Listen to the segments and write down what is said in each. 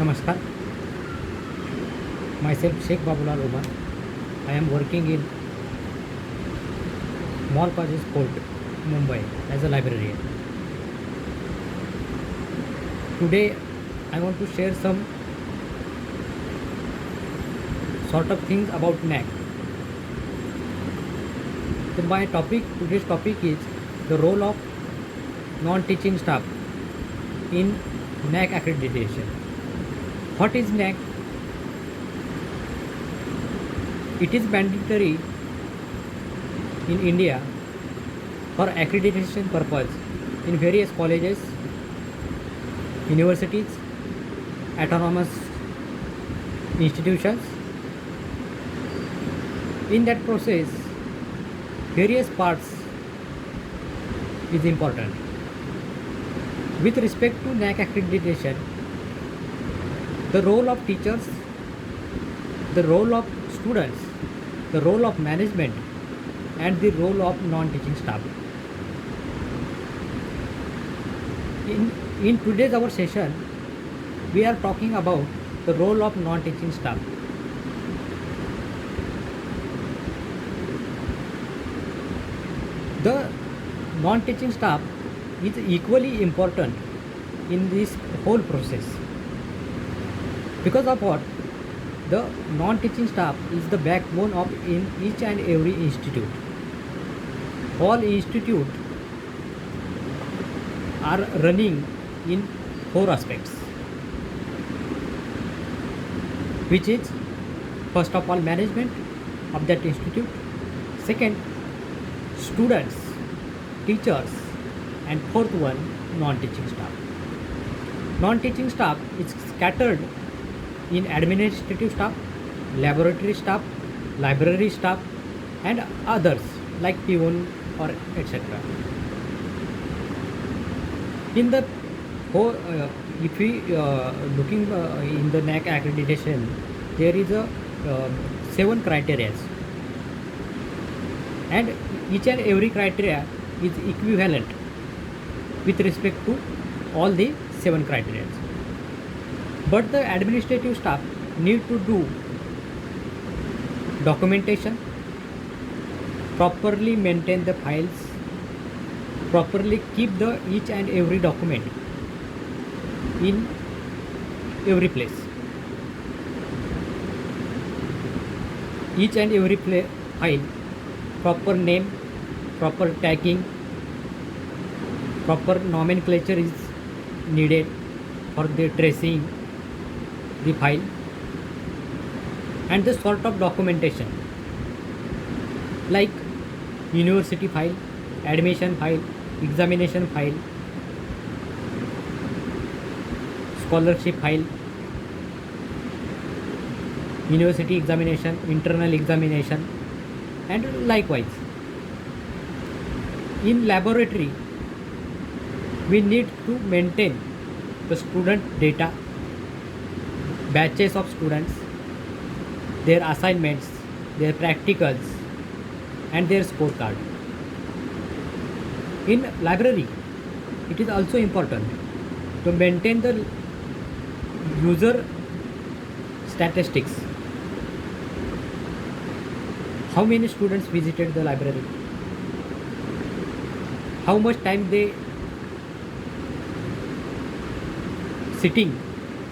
Namaskar. Myself Sheikh Babulal Umar. I am working in Mall Colleges Court, Mumbai as a librarian. Today I want to share some sort of things about NAC. So today's topic is the role of non-teaching staff in NAC accreditation. What is NAC? It is mandatory in India for accreditation purpose in various colleges, universities, autonomous institutions. In that process, various parts is important. With respect to NAC accreditation, the role of teachers, the role of students, the role of management, and the role of non-teaching staff. In today's our session, we are talking about the role of non-teaching staff. The non-teaching staff is equally important in this whole process. Because of what? The non-teaching staff is the backbone of in each and every institute. All institutes are running in four aspects, which is first of all management of that institute, second students, teachers, and fourth one non-teaching staff. Non-teaching staff is scattered in administrative staff, laboratory staff, library staff, and others like peon or etc. In the whole, if we looking in the NAC accreditation, there is a 7 criteria, and each and every criteria is equivalent with respect to all the 7 criteria. But the administrative staff need to do documentation, properly maintain the files, properly keep the each and every document in every place. Each and every file, proper name, proper tagging, proper nomenclature is needed for the tracing the file, and the sort of documentation like university file, admission file, examination file, scholarship file, university examination, internal examination, and likewise. In laboratory, we need to maintain the student data, batches of students, their assignments, their practicals, and their scorecard. In library, it is also important to maintain the user statistics. How many students visited the library? How much time they sitting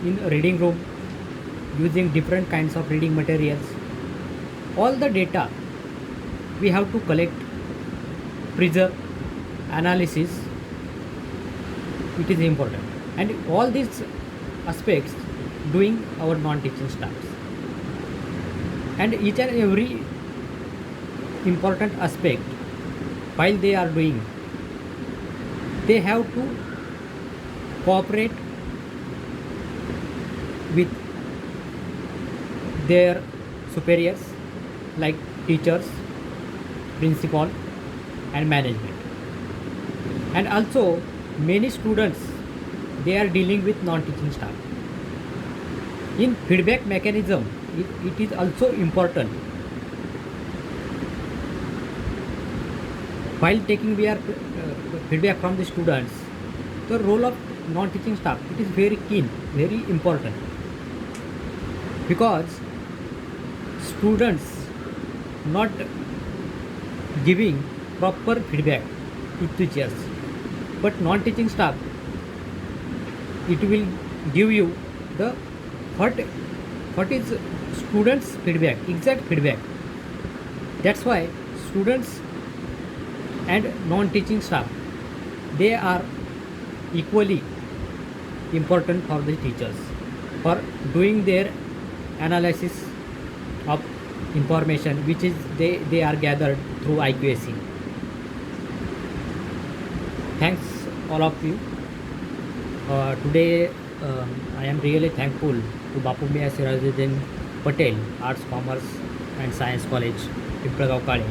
in a reading room using different kinds of reading materials. All the data we have to collect, preserve, analysis. It is important, and all these aspects doing our non-teaching staffs. And each and every important aspect while they are doing, they have to cooperate with their superiors like teachers, principal, and management. And also many students, they are dealing with non-teaching staff. In feedback mechanism, it is also important. While taking feedback from the students, the role of non-teaching staff, it is very keen, very important. because students not giving proper feedback to teachers, but non-teaching staff, it will give you the what what is students feedback, exact feedback. That's why students and non-teaching staff, they are equally important for the teachers for doing their analysis of information which is they are gathered through IQAC. Thanks all of you. Today I am really thankful to Bapu Mia Sirajuddin Patel, Arts, Commerce and Science College, Pimpalgaon Kale,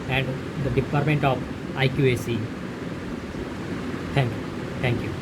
and the Department of IQAC. Thank you. Thank you.